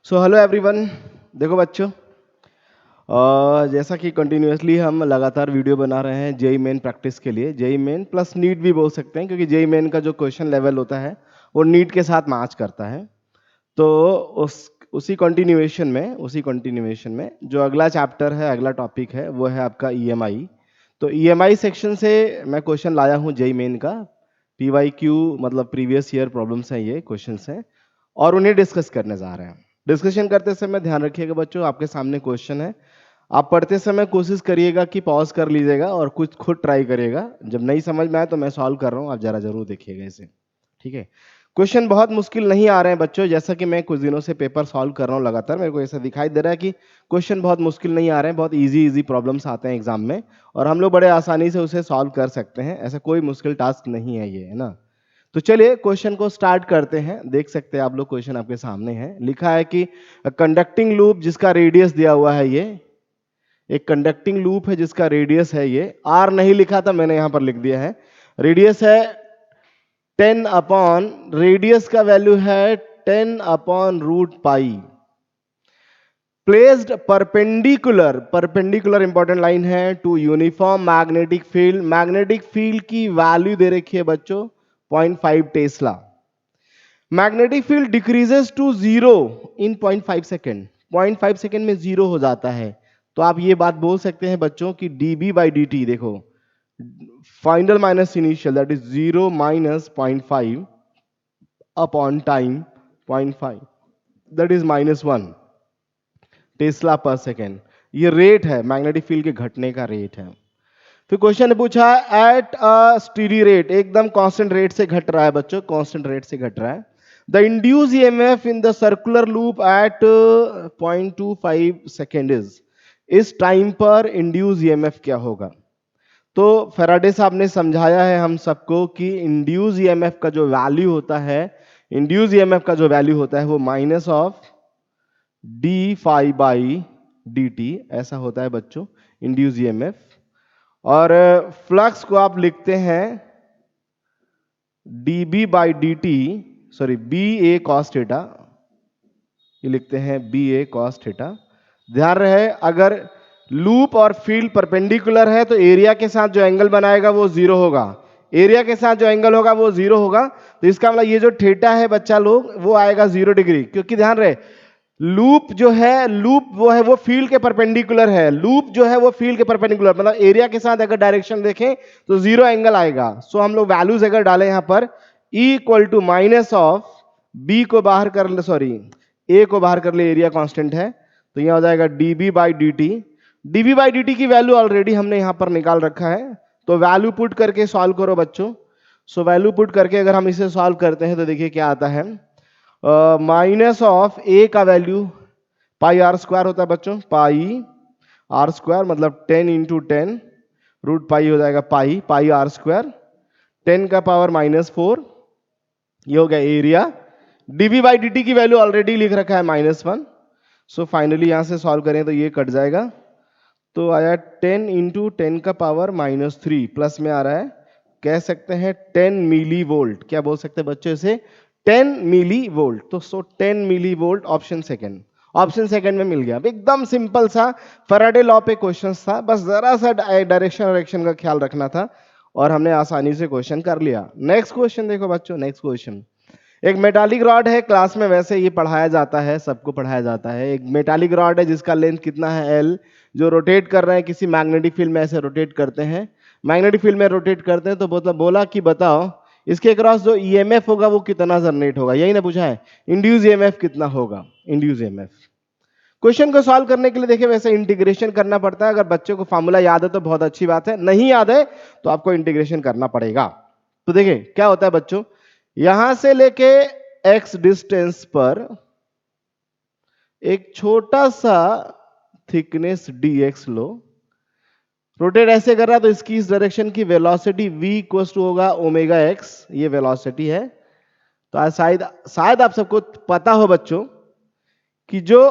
So hello everyone. देखो बच्चों, जैसा कि कंटिन्यूअसली हम लगातार वीडियो बना रहे हैं जेई मेन प्रैक्टिस के लिए, जेई मेन प्लस नीट भी बोल सकते हैं, क्योंकि जेई मेन का जो क्वेश्चन लेवल होता है वो नीट के साथ मैच करता है। तो उसी कंटिन्यूएशन में जो अगला चैप्टर है, अगला टॉपिक है, वो है आपका ईएमआई। तो ईएमआई सेक्शन से मैं क्वेश्चन लाया हूँ जेई मेन का। पीवाईक्यू मतलब प्रीवियस ईयर प्रॉब्लम्स हैं, ये क्वेश्चंस हैं और उन्हें डिस्कस करने जा रहे हैं। डिस्कशन करते समय ध्यान रखिएगा बच्चों, आपके सामने क्वेश्चन है। आप पढ़ते समय कोशिश करिएगा कि पॉज कर लीजिएगा और कुछ खुद ट्राई करिएगा। जब नहीं समझ में आए तो मैं सॉल्व कर रहा हूँ, आप जरा जरूर देखिएगा इसे। ठीक है। क्वेश्चन बहुत मुश्किल नहीं आ रहे हैं बच्चों, जैसा कि मैं कुछ दिनों से पेपर सॉल्व कर रहा हूँ लगातार, मेरे को ऐसा दिखाई दे रहा है कि क्वेश्चन बहुत मुश्किल नहीं आ रहे हैं, बहुत इजी इजी प्रॉब्लम्स आते हैं एग्जाम में और हम लोग बड़े आसानी से उसे सॉल्व कर सकते हैं। ऐसा कोई मुश्किल टास्क नहीं है ये, है ना। तो चलिए क्वेश्चन को स्टार्ट करते हैं। देख सकते हैं आप लोग, क्वेश्चन आपके सामने है। लिखा है कि कंडक्टिंग लूप जिसका रेडियस दिया हुआ है, ये एक कंडक्टिंग लूप है जिसका रेडियस है, ये आर नहीं लिखा था, मैंने यहां पर लिख दिया है। रेडियस है 10 अपॉन, रेडियस का वैल्यू है 10 upon root pi. Placed perpendicular, perpendicular important line है, to uniform magnetic field. Magnetic field की वैल्यू दे रखी है बच्चों 0.5 tesla. Magnetic field decreases to zero in 0.5 second. 0.5 second में जीरो हो जाता है। तो आप ये बात बोल सकते हैं बच्चों कि dB बाई dt, देखो final minus initial, that is 0 minus 0.5 upon time 0.5, that is -1 Tesla पर सेकेंड। ये रेट है, मैग्नेटिक फील्ड के घटने का रेट है। फिर क्वेश्चन ने पूछा एट अ स्टीडी रेट, एकदम कांस्टेंट रेट से घट रहा है बच्चों, कांस्टेंट रेट से घट रहा है। The induce EMF in the circular loop at 0.25 second is, इस टाइम पर इंड्यूस ईएमएफ क्या होगा। तो फैराडे साहब ने समझाया है हम सबको कि इंड्यूस ईएमएफ का जो वैल्यू होता है, इंड्यूस ईएमएफ का जो वैल्यू होता है वो minus of d phi by d t, ऐसा होता है बच्चों इंड्यूस ईएमएफ। और फ्लक्स को आप लिखते हैं dB by d t, sorry b a cos theta, ये लिखते हैं बी ए कॉस थीटा। ध्यान रहे, अगर लूप और फील्ड परपेंडिकुलर है तो एरिया के साथ जो एंगल बनाएगा वो जीरो होगा, एरिया के साथ जो एंगल होगा वो जीरो होगा। तो इसका मतलब ये जो थीटा है बच्चा लोग, वो आएगा 0 डिग्री, क्योंकि ध्यान रहे लूप जो है, लूप वो है वो फील्ड के परपेंडिकुलर है, लूप जो है वो फील्ड के परपेंडिकुलर, मतलब एरिया के साथ अगर डायरेक्शन देखें तो जीरो एंगल आएगा। सो हम लोग वैल्यूज अगर डालें यहां पर, E equal to minus of b को बाहर कर ले, सॉरी ए को बाहर कर ले, एरिया कांस्टेंट है, तो यहां हो जाएगा dB by d T. dB by d T की वैल्यू ऑलरेडी हमने यहां पर निकाल रखा है, तो वैल्यू पुट करके सॉल्व करो बच्चों। सो वैल्यू पुट करके अगर हम इसे सॉल्व करते हैं तो देखिए क्या आता है। माइनस ऑफ ए का वैल्यू पाई आर स्क्वायर होता है बच्चों, पाई आर स्क्वायर मतलब 10 इंटू 10 रूट पाई हो जाएगा पाई, पाई आर स्क्वायर, 10 का पावर -4, ये हो गया area. dB by d T की वैल्यू ऑलरेडी लिख रखा है -1। सो फाइनली यहां से सॉल्व करें तो ये कट जाएगा, तो आया 10 इंटू 10 का पावर -3, प्लस में आ रहा है, कह सकते हैं 10 मिली वोल्ट। क्या बोल सकते हैं बच्चों इसे, 10 मिली वोल्ट। तो 10 milli volt, option second, option second में मिल गया। अब एकदम सिंपल सा फैराडे लॉ पे क्वेश्चन था, बस जरा सा डायरेक्शन का ख्याल रखना था और हमने आसानी से क्वेश्चन कर लिया। नेक्स्ट क्वेश्चन देखो बच्चों, नेक्स्ट क्वेश्चन। एक मेटालिक रॉड है, क्लास में वैसे ये पढ़ाया जाता है, सबको पढ़ाया जाता है। एक मेटालिक रॉड है जिसका लेंथ कितना है L, जो रोटेट कर रहे हैं किसी मैग्नेटिक फील्ड में, ऐसे रोटेट करते हैं, मैग्नेटिक फील्ड में रोटेट करते हैं। तो बोला कि बताओ इसके क्रॉस जो ईएमएफ होगा वो कितना जनरेट होगा, यही ना पूछा है, इंड्यूस ईएमएफ कितना होगा, इंड्यूस ईएमएफ। क्वेश्चन को सॉल्व करने के लिए देखिए वैसे इंटीग्रेशन करना पड़ता है। अगर बच्चों को फॉर्मूला याद है तो बहुत अच्छी बात है, नहीं याद है तो आपको इंटीग्रेशन करना पड़ेगा। तो देखिए क्या होता है बच्चों, यहां से लेके x डिस्टेंस पर एक छोटा सा थिकनेस dx लो, रोटेट ऐसे कर रहा है, तो इसकी इस डायरेक्शन की वेलोसिटी v इक्वल टू होगा ओमेगा x, ये वेलोसिटी है। तो आज शायद शायद आप सबको पता हो बच्चों कि जो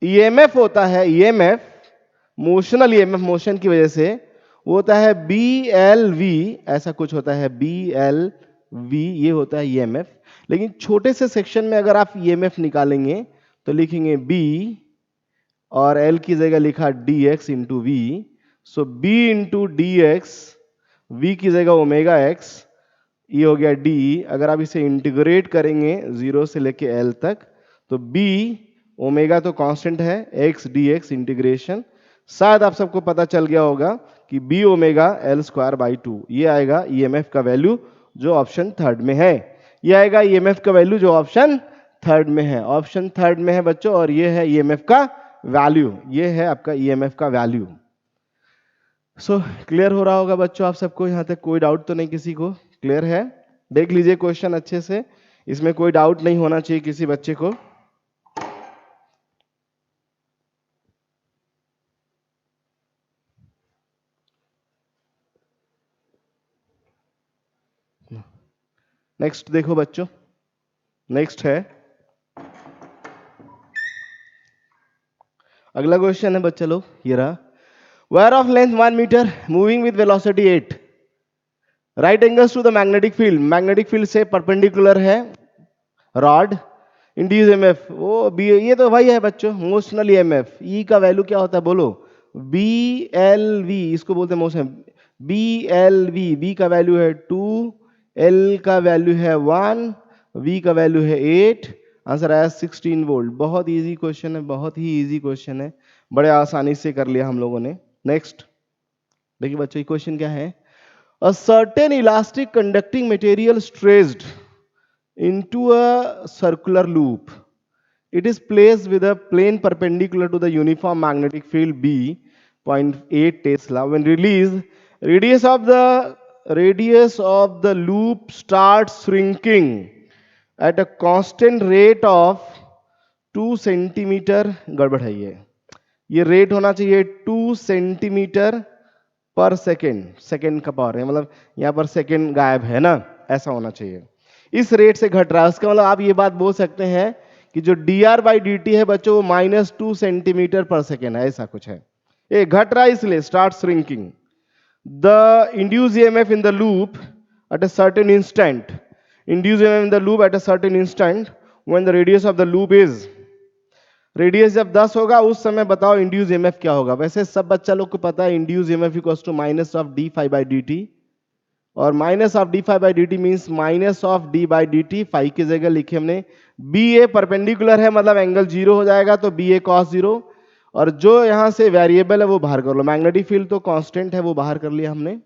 ईएमएफ होता है, ईएमएफ मोशनल ईएमएफ, मोशन की वजह से वो होता है BLV, ऐसा कुछ होता है BLV, ये होता है ईएमएफ। लेकिन छोटे से सेक्शन में अगर आप ईएमएफ निकालेंगे तो लिखेंगे B और L की जगह लिखा dx into v, so B into d x, v की जगह ओमेगा एक्स, ये हो गया D। अगर आप इसे इंटीग्रेट करेंगे 0 से लेके L तक, तो B ओमेगा तो कांस्टेंट है, x dx इंटीग्रेशन, शायद आप सबको पता चल गया होगा कि B omega L square by 2, ये आएगा EMF का वैल्यू जो ऑप्शन थर्ड में है। ये आएगा EMF का वैल्यू जो ऑप्शन थर्ड में है, ऑप्शन थर्ड में है बच्चों, और ये है EMF का वैल्यू, ये है आपका EMF का वैल्यू। सो क्लियर हो रहा होगा बच्चों आप सबको, यहां तक कोई डाउट तो नहीं किसी को? क्लियर है? देख लीजिए क्वेश्चन अच्छे से, इसमें कोई डाउट नहीं होना चाहिए किसी बच्चे को। नेक्स्ट देखो बच्चों, नेक्स्ट है, अगला क्वेश्चन है बच्चे लोग, ये रहा। Wire of length 1 metre moving with velocity 8, right angles to the magnetic field, magnetic field से परपेंडिकुलर है रॉड, इंड्यूस एमएफ, वो बी, ये तो वही है बच्चों मोशनल ईएमएफ। ई का वैल्यू क्या होता है बोलो? बी एल वी, इसको बोलते हैं motion, b l v, b का वैल्यू है 2, एल का वैल्यू है 1, वी का वैल्यू है 8, आंसर आया 16 वोल्ट। बहुत इजी क्वेश्चन है, बहुत ही इजी क्वेश्चन है, बड़े आसानी से कर लिया हम लोगों ने। नेक्स्ट देखिए बच्चों, क्वेश्चन क्या है? A certain elastic conducting material stressed into a circular loop. It is placed with a plane perpendicular to the uniform magnetic field B, 0.8 Tesla. When released, radius of the loop starts shrinking at a constant rate of 2 centimetre. गड़बड़ है ये rate होना चाहिए 2 centimetre पर second, second का power है, मतलब यहां पर सेकेंड गायब है ना, ऐसा होना चाहिए। इस रेट से घट रहा है, उसका मतलब आप ये बात बोल सकते हैं कि जो dr बाई डी टी है बच्चों वो -2 सेंटीमीटर पर सेकेंड है, ऐसा कुछ है। ये घट रहा है इसलिए start shrinking. The induce EMF in the loop at a certain instant, induce EMF in the loop at a certain instant when the radius of the loop is, radius जब 10 होगा उस समय बताओ इंड्यूस ईएमएफ क्या होगा? वैसे सब बच्चा लोग को पता है induced EMF equals to minus of d phi by d t, और minus of d phi by d t means minus of d by d t. Phi की जगह लिखे हमने बी ए परपेंडिकुलर है, मतलब एंगल 0 हो जाएगा, तो बी ए कॉस 0, और जो यहां से वेरिएबल है वो बाहर कर लो, मैग्नेटिक फील्ड तो कांस्टेंट है वो बाहर कर लिया हमने,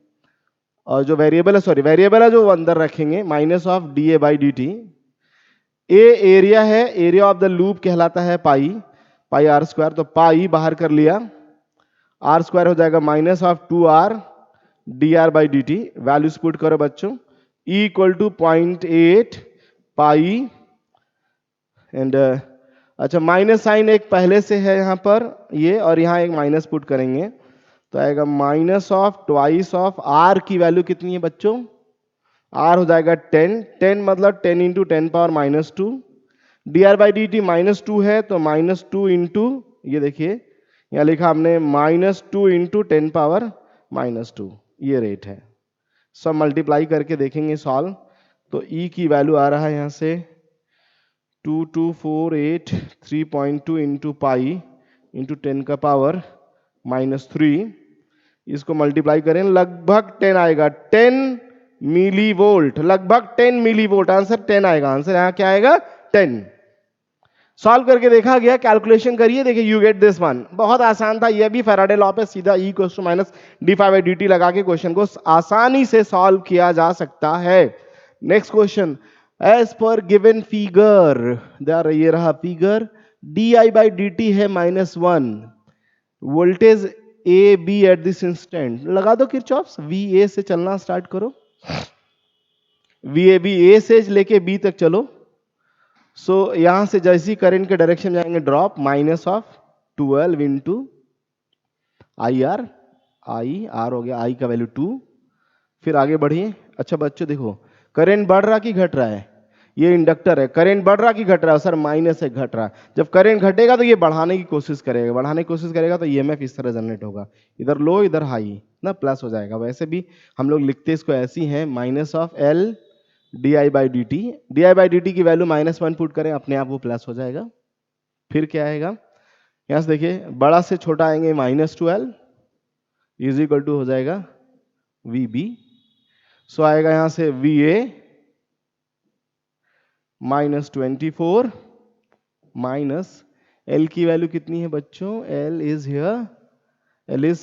और जो वेरिएबल है, सॉरी वेरिएबल है जो अंदर रखेंगे, minus of D A by d T. A area है, एरिया ऑफ द लूप कहलाता है पाई, पाई आर स्क्वायर, तो पाई बाहर कर लिया, आर स्क्वायर हो जाएगा minus of 2r d r by d t. Values put करो बच्चों, E equal to 0.8 pi and अच्छा माइनस साइन एक पहले से है यहां पर ये, और यहां एक माइनस पुट करेंगे तो आएगा minus of twice of r की वैल्यू कितनी है बच्चों? आर हो जाएगा 10, 10 मतलब 10 into 10 power minus 2, D r by d T -2 है तो -2 इंटू, ये देखिए यहां लिखा हमने -2 इंटू 10 पावर -2, ये रेट है। सब मल्टीप्लाई करके देखेंगे सॉल्व, तो ई की वैल्यू आ रहा है यहां से 2248 3.2 इंटू पाई इंटू 10 का पावर -3, इसको मल्टीप्लाई करें लगभग 10 आएगा, 10 मिली वोल्ट, लगभग 10 मिली वोल्ट, आंसर 10 आएगा, आंसर यहां क्या आएगा 10। सॉल्व करके देखा गया, कैलकुलेशन करिए, देखिए यू गेट दिस वन, बहुत आसान था ये भी, फैराडे लॉ पे सीधा E equals to minus d phi by d t लगा के क्वेश्चन को आसानी से सॉल्व किया जा सकता है। Next question, as per given figure, ये रहा figure, d i by d t है -1, voltage a b at this instant, लगा दो किरचॉफ्स, वी ए से चलना स्टार्ट करो, वी ए बी, ए से लेके बी तक चलो। सो यहां से जैसी करंट के डायरेक्शन जाएंगे drop, minus of 12 into I R, I R हो गया, आई का वैल्यू 2, फिर आगे बढ़िए। अच्छा बच्चों देखो करंट बढ़ रहा कि घट रहा है? ये इंडक्टर है, करंट बढ़ रहा कि घट रहा है? सर माइनस है, घट रहा है। जब करंट घटेगा तो ये बढ़ाने की कोशिश करेगा, बढ़ाने की कोशिश करेगा तो ईएमएफ इस तरह जनरेट होगा, इधर लो इधर हाई ना, प्लस हो जाएगा। वैसे भी हम लोग लिखते इसको ऐसी हैं, minus of L D i by d T, D i by d T की वैल्यू -1 पुट करें, अपने आप वो प्लस हो जाएगा। फिर क्या आएगा, यहां से देखिए बड़ा से छोटा आएंगे -12 इज इक्वल टू हो जाएगा VB। सो आएगा यहां से VA -24 माइनस L की वैल्यू कितनी है बच्चों, L is here, L is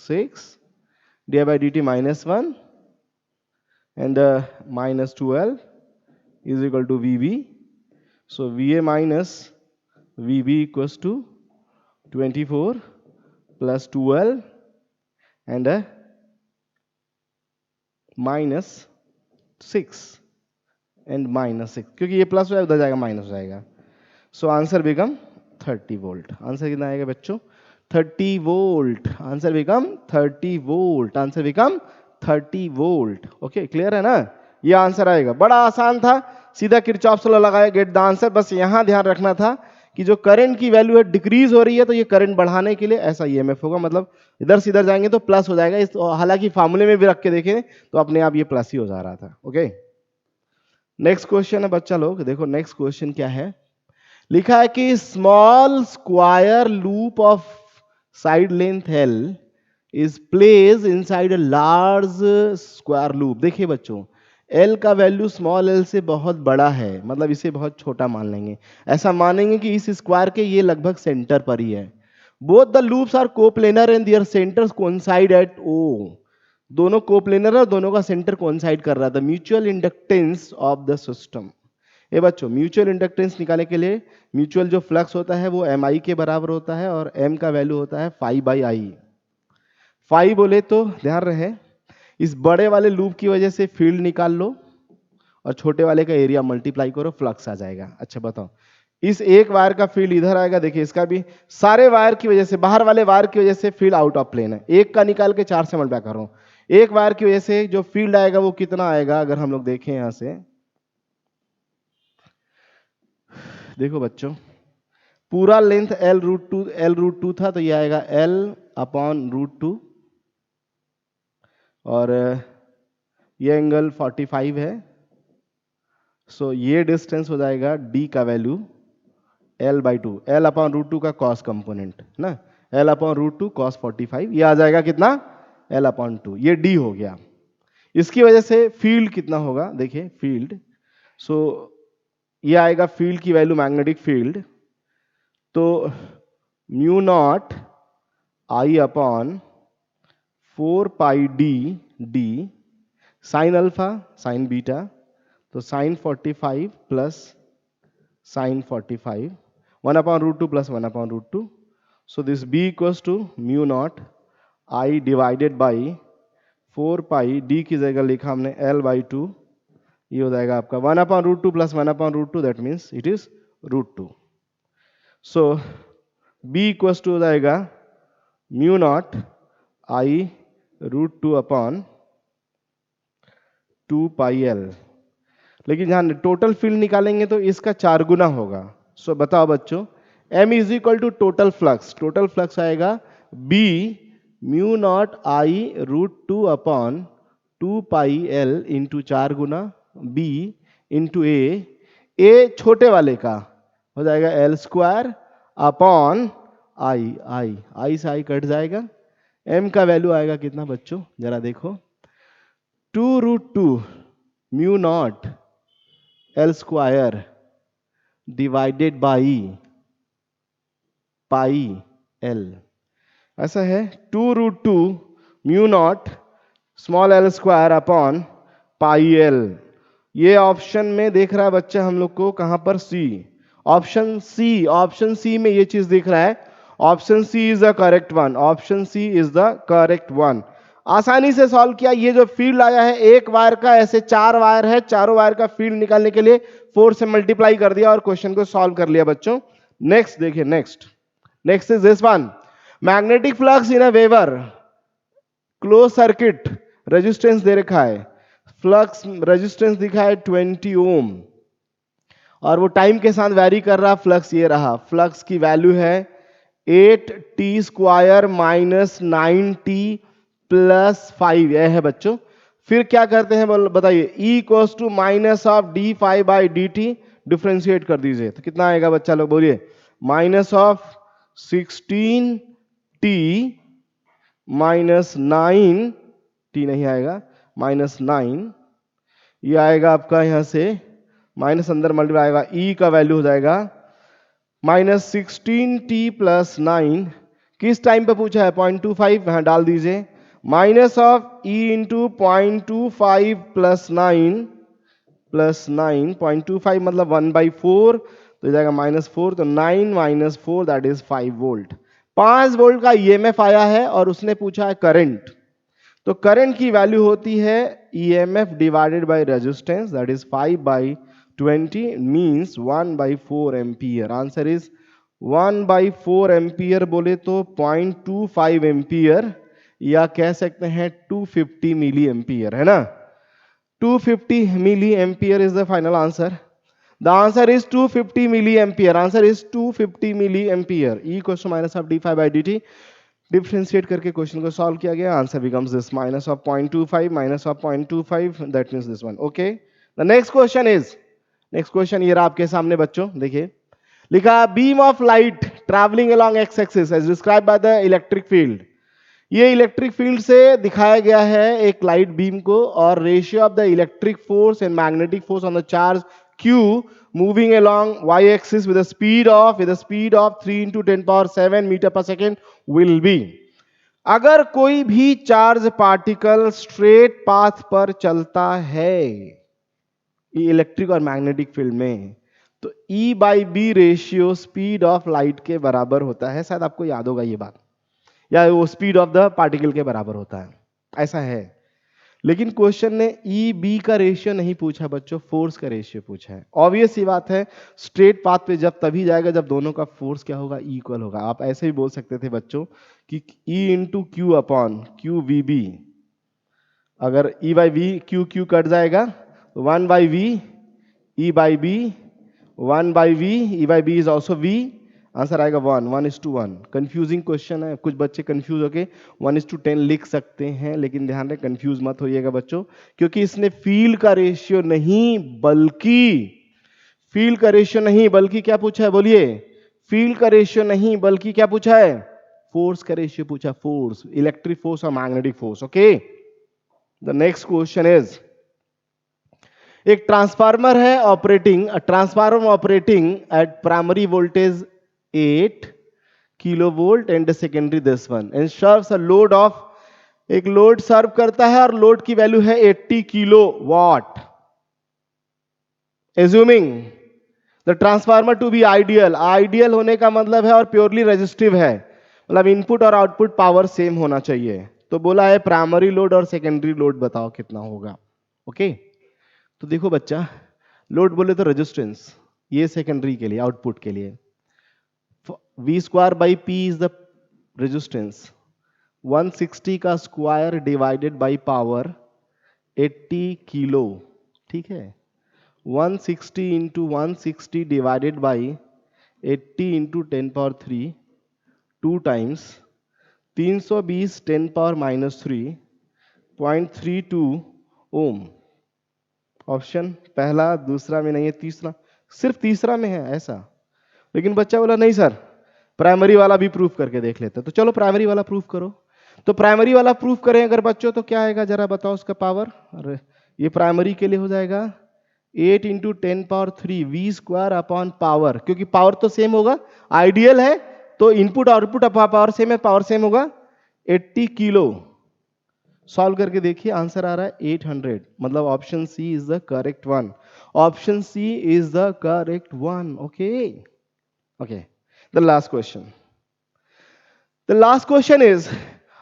6 D by d T -1 and -12 is equal to VB. So VA minus VB equals to 24 plus 12 and minus 6 and -6, क्योंकि ये प्लस हो उधर जाएगा माइनस हो जाएगा। So answer become 30 volt. Answer कितना आएगा बच्चों, 30 volt. Answer become 30 volt. Answer become 30 volt. Okay, clear है ना, ये आंसर आएगा। बड़ा आसान था, सीधा किरचॉफ लॉ लगाया, गेट द आंसर। बस यहां ध्यान रखना था कि जो करंट की वैल्यू है डिक्रीज हो रही है, तो ये करंट बढ़ाने के लिए ऐसा ईएमएफ होगा, मतलब इधर से इधर जाएंगे तो प्लस हो जाएगा। इस हालांकि फार्मूले में भी रख के देखें तो अपने आप ये प्लस ही हो जा रहा था। ओके, नेक्स्ट क्वेश्चन है बच्चा लोग, देखो नेक्स्ट क्वेश्चन क्या है। लिखा है कि small square loop of side length L is place inside a large square loop. देखिए बच्चों, L का वैल्यू स्मॉल l से बहुत बड़ा है, मतलब इसे बहुत छोटा मान लेंगे। ऐसा मानेंगे कि इस स्क्वायर के ये लगभग सेंटर पर ही है। Both the loops are coplanar and their centres coincide at O। दोनों कोप्लेनर है और दोनों का सेंटर कोइंसाइड कर रहा था। Mutual inductance of the system. ये बच्चों, म्यूचुअल इंडक्टेंस निकालने के लिए म्यूचुअल जो फ्लक्स होता है वो MI के बराबर होता है और M का वैल्यू होता है phi बाई I। phi बोले तो ध्यान रहे, इस बड़े वाले लूप की वजह से फील्ड निकाल लो और छोटे वाले का एरिया मल्टीप्लाई करो, फ्लक्स आ जाएगा। अच्छा बताओ, इस एक वायर का फील्ड इधर आएगा, देखिए इसका भी सारे वायर की वजह से, बाहर वाले वायर की वजह से फील्ड आउट ऑफ प्लेन है। एक का निकाल के 4 से मल्टीप्लाई करो, एक वायर की वजह से जो फील्ड आएगा वो कितना आएगा, अगर हम लोग देखें यहां से, देखो बच्चों पूरा लेंथ L√2 था, तो ये आएगा L/√2 और ये एंगल 45 है। सो ये डिस्टेंस हो जाएगा D का वैल्यू L/2, L/√2 का कॉस कंपोनेंट ना, L/√2 cos 45, ये आ जाएगा कितना, L/2, ये D हो गया। इसकी वजह से फील्ड कितना होगा, देखिए फील्ड, सो ये आएगा फील्ड की वैल्यू, मैग्नेटिक फील्ड, तो mu naught I/4πD sine alpha sine beta, तो sine 45 plus sine 45, 1/√2 plus 1/√2। So this B equals to mu naught I divided by 4πD की जगह लिखा हमने L/2, ये हो जाएगा आपका 1/√2 plus 1/√2, that means it is √2। So B equals to हो जाएगा म्यू नॉट I√2/2πL। लेकिन जहां टोटल फील्ड निकालेंगे तो इसका 4 गुना होगा। सो बताओ बच्चों, M is equal to total flux, total flux आएगा B mu not I√2/2πL into 4 गुना B इंटू A छोटे वाले का हो जाएगा L² I से I कट जाएगा। M का वैल्यू आएगा कितना बच्चों, जरा देखो, 2√2 mu naught L² divided by pi L। ऐसा है 2√2 म्यू नॉट स्मॉल L² पाई L। ये ऑप्शन में देख रहा है बच्चा हम लोग को, कहां पर, C, ऑप्शन सी में ये चीज दिख रहा है। Option c is the correct one, option c is the correct one. आसानी से सॉल्व किया। ये जो फील्ड आया है एक वायर का, ऐसे 4 वायर है, चारों वायर का फील्ड निकालने के लिए 4 से मल्टीप्लाई कर दिया और क्वेश्चन को सॉल्व कर लिया बच्चों। नेक्स्ट देखिए, next is this one, magnetic flux in a weber closed circuit, resistance दे रखा है, फ्लक्स रेजिस्टेंस दिखा है 20 ओम और वो टाइम के साथ वैरी कर रहा। फ्लक्स ये रहा, फ्लक्स की वैल्यू है 8t² माइनस 9t प्लस 5, यह है बच्चों। फिर क्या करते हैं बताइए, E equals to minus of d∅/dt, differentiate कर दीजिए तो कितना आएगा बच्चा लोग बोलिए, minus of 16t minus 9, T नहीं आएगा, माइनस 9, ये आएगा आपका यहां से माइनस अंदर मल्टीप्लाई आएगा, ई का वैल्यू हो जाएगा -16t + 9, किस टाइम पे पूछा है 0.25, यहां डाल दीजिए, माइनस ऑफ ई इंटू 0.25 + 9 + 9, 0.25 मतलब 1/4, तो जाएगा -4, तो 9 - 4 दैट इज 5 वोल्ट। 5 वोल्ट का ईएमएफ आया है और उसने पूछा है करंट, तो करंट की वैल्यू होती है EMF divided by resistance, that is 5/20 means 1/4 ampere. Answer is 1/4 ampere, बोले तो 0.25 एम्पियर, या कह सकते हैं 250 मिली एम्पियर, है ना। 250 milli ampere is the final answer. The answer is 250 milli ampere, answer is 250 milli ampere. E question minus of d5/dt, differentiate करके question को सॉल्व किया गया, answer becomes this minus of 0.25 minus of 0.25, that means this one. Okay, the next question is, next question ये रहा आपके सामने बच्चों, देखिए लिखा beam of light travelling along x axis as describe by the electric field. ये electric field से दिखाया गया है एक लाइट बीम को, और ratio of the electric force and magnetic force on the charge Q moving along y axis with a speed of 3 into 10 power 7 meter per second will be। अगर कोई भी चार्ज पार्टिकल स्ट्रेट पाथ पर चलता है electric और magnetic field में, तो E/B ratio speed of light के बराबर होता है, शायद आपको याद होगा ये बात, या वो स्पीड ऑफ द पार्टिकल के बराबर होता है, ऐसा है। लेकिन क्वेश्चन ने ई बी का रेशियो नहीं पूछा बच्चों, फोर्स का रेशियो पूछा है। ऑब्वियस सी बात है, स्ट्रेट पाथ पे जब तभी जाएगा जब दोनों का फोर्स क्या होगा, इक्वल होगा। आप ऐसे भी बोल सकते थे बच्चों कि E into q upon q v b, अगर E by v q q cut जाएगा, 1/v E by b, 1/v E by b is also v, answer आएगा 1:1। कंफ्यूजिंग क्वेश्चन है, कुछ बच्चे कंफ्यूज होके 1:10 लिख सकते हैं, लेकिन ध्यान रहे कंफ्यूज मत होइएगा बच्चों, क्योंकि इसने फील्ड का रेशियो नहीं बल्कि फील्ड का रेशियो नहीं बल्कि क्या पूछा है, बोलिए, फील्ड का रेशियो नहीं बल्कि क्या पूछा है, फोर्स का रेशियो पूछा, फोर्स, इलेक्ट्रिक फोर्स और magnetic force. Okay, the next question is, एक ट्रांसफार्मर है operating, transformer operating at primary voltage 8 kilovolt and secondary this one and serves a load of, एक लोड सर्व करता है और load की value है 80 kilo watt. Assuming the transformer to be ideal, ideal होने का मतलब है और प्योरली रेजिस्टिव है, मतलब इनपुट और आउटपुट पावर सेम होना चाहिए। तो बोला है प्राइमरी लोड और सेकेंडरी लोड बताओ कितना होगा। ओके, तो देखो बच्चा, लोड बोले तो रेजिस्टेंस, ये सेकेंडरी के लिए, आउटपुट के लिए, V²/P इज द रेजिस्टेंस, 160 का square divided by power 80 kilo, ठीक है, 160 into 160 divided by 80 into 10⁻3, 2 times 320 10⁻³ 0.32 ohm. Option पहला, दूसरा में नहीं है, तीसरा, सिर्फ तीसरा में है ऐसा। लेकिन बच्चा बोला नहीं सर, प्राइमरी वाला भी प्रूफ करके देख लेते हैं, तो चलो प्राइमरी वाला प्रूफ करो। तो प्राइमरी वाला प्रूफ करें अगर बच्चों, तो क्या आएगा जरा बताओ उसका पावर। अरे ये प्राइमरी के लिए हो जाएगा 8 इंटू 10⁻³ V² अपॉन पावर, क्योंकि पावर तो सेम होगा, आइडियल है तो इनपुट आउटपुट पावर सेम है, पावर सेम होगा 80 किलो। सॉल्व करके देखिए, आंसर आ रहा है 800, मतलब option c is the correct one, option c is the correct one. Okay, okay, the last question, the last question is,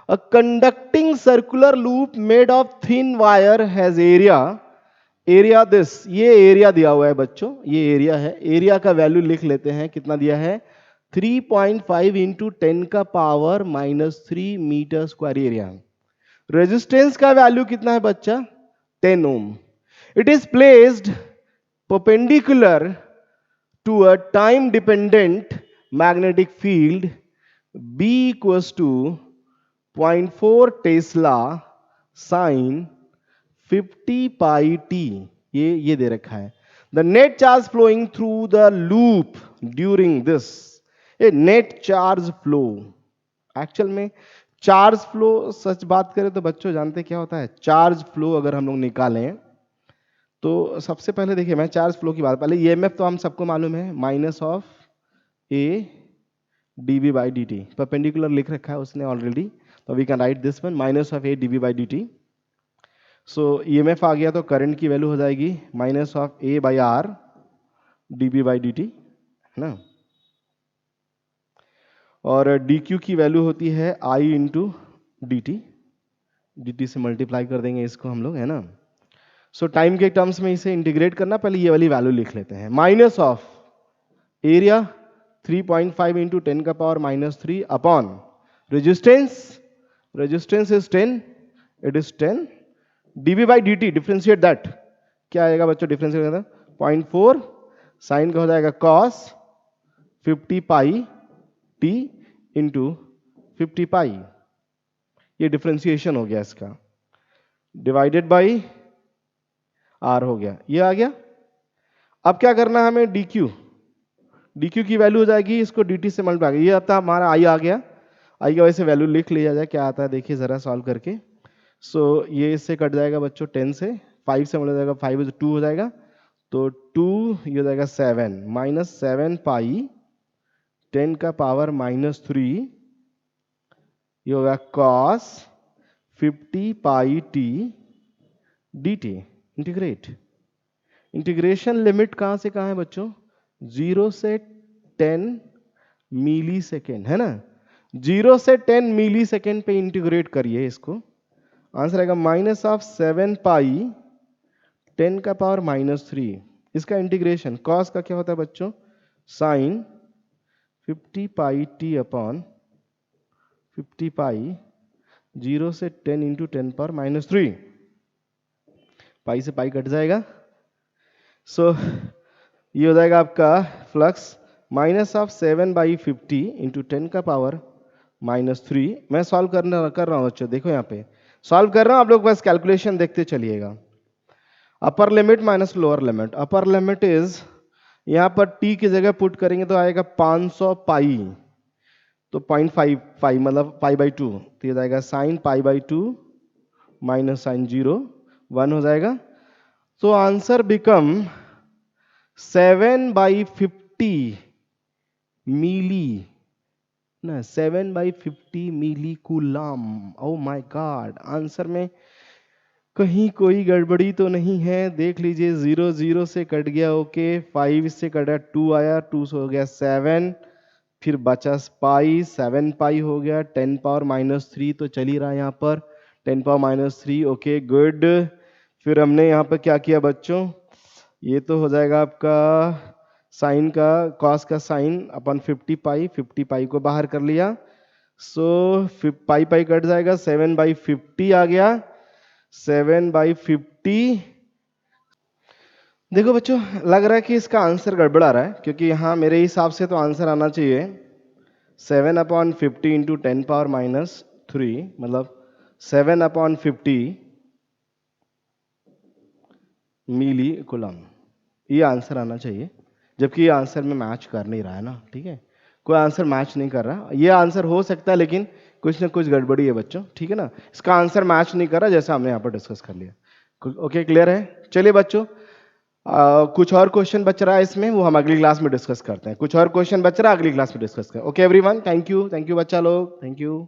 a conducting circular loop made of thin wire has area, area this, ये area दिया हुआ है बच्चों, ये area है, area का value लिख लेते हैं, कितना दिया है 3.5 into 10⁻³ metre square area. Resistance का वैल्यू कितना है बच्चा, 10 ohm. It is placed perpendicular to a time dependent magnetic field B equals to 0.4 tesla sine 50 pi t, ये दे रखा है। The net charge flowing through the loop during this, a net charge flow, actual में charge flow सच बात करें तो बच्चों जानते क्या होता है? चार्ज फ्लो अगर हम लोग निकालें तो सबसे पहले देखिए, मैं चार्ज फ्लो की बात, पहले ईएमएफ तो हम सबको मालूम है, minus of A dv by dt, perpendicular लिख रखा है उसने ऑलरेडी, तो we can write this one minus of A dv by dt। So EMF आ गया तो करंट की वैल्यू हो जाएगी minus of A by R dv by dt, है ना। और dq की वैल्यू होती है i इंटू dt से मल्टीप्लाई कर देंगे इसको हम लोग, है ना। सो टाइम के टर्म्स में इसे इंटीग्रेट करना, पहले ये वाली वैल्यू लिख लेते हैं, माइनस ऑफ एरिया 3.5 इंटू 10 का power minus 3 upon resistance, resistance is 10, it is 10 dv by dt, differentiate that, क्या आएगा बच्चों डिफरेंशिएट करना, 0.4 साइन का हो जाएगा cos 50 पाई t इंटू 50 पाई, ये डिफरेंशिएशन हो गया इसका, डिवाइडेड बाई r हो गया, ये आ गया। अब क्या करना है हमें, dq की वैल्यू हो जाएगी इसको dt से मल्टीप्लाई, ये आता हमारा i आ गया, i की वजह से वैल्यू लिख लिया जाए, क्या आता है देखिए जरा सॉल्व करके। सो ये इससे कट जाएगा बच्चों 10 से, 5 से मल्टीप्लाई जाएगा, 5 2 हो जाएगा, तो 2 ये हो जाएगा 7 माइनस 7 पाई 10 का पावर माइनस 3, ये होगा cos 50 pi t dt, integrate, integration limit कहां से कहां है बच्चों, 0 से 10 मिली सेकेंड, है ना, 0 से 10 मिली सेकेंड पे इंटीग्रेट करिए इसको, आंसर आएगा माइनस ऑफ 7 पाई 10 का पावर माइनस 3, इसका इंटीग्रेशन कॉस का क्या होता है बच्चों, साइन 50 पाई टी अपॉन 50 पाई 0 से 10 इंटू 10 पावर माइनस 3, पाई से पाई कट जाएगा। सो ये हो जाएगा आपका flux minus of 7 by 50 into 10 का पावर माइनस 3। मैं सॉल्व कर रहा हूँ बच्चों, देखो यहाँ पे सॉल्व कर रहा हूँ, आप लोग बस कैलकुलेशन देखते चलिएगा। Upper limit minus lower limit, upper limit is यहाँ पर t की जगह पुट करेंगे तो आएगा 500 पाई, तो 0.55 मतलब पाई बाई 2, तो ये जाएगा sine pi by 2 minus sine 0 1 हो जाएगा। तो आंसर बिकम 7 बाई 50 मिली ना, 7 by 50 milli coulomb. Oh my god, answer में कहीं कोई गड़बड़ी तो नहीं है, देख लीजिए 0 0 से कट गया, ओके 5 से कटा 2 आया, 2 से हो गया 7, फिर बचा पाई, 7 पाई हो गया, 10 पावर माइनस 3 तो चल ही रहा है यहाँ पर, 10 पावर माइनस 3, ओके गुड। फिर हमने यहाँ पर क्या किया बच्चों, ये तो हो जाएगा आपका साइन का कॉस का साइन अपन 50 पाई को बाहर कर लिया, सो पाई पाई कट जाएगा, 7 बाई 50 आ गया, 7 बाई 50। देखो बच्चों लग रहा है कि इसका आंसर गड़बड़ आ रहा है, क्योंकि यहाँ मेरे हिसाब से तो आंसर आना चाहिए 7 अपॉन 50 इंटू 10 पावर माइनस 3, मतलब 7 अपॉन 50 मिली कूलम, ये आंसर आना चाहिए, जबकि ये आंसर में मैच कर नहीं रहा है ना, ठीक है, कोई आंसर मैच नहीं कर रहा, ये आंसर हो सकता है लेकिन कुछ ना कुछ गड़बड़ी है बच्चों, ठीक है ना, इसका आंसर मैच नहीं कर रहा जैसा हमने यहाँ पर डिस्कस कर लिया। ओके क्लियर है, चलिए बच्चों कुछ और क्वेश्चन बच रहा है इसमें, वो हम अगली क्लास में डिस्कस करते हैं, कुछ और क्वेश्चन बच रहा है अगली क्लास में डिस्कस करें। ओके एवरीवन, थैंक यू बच्चा लोग, थैंक यू।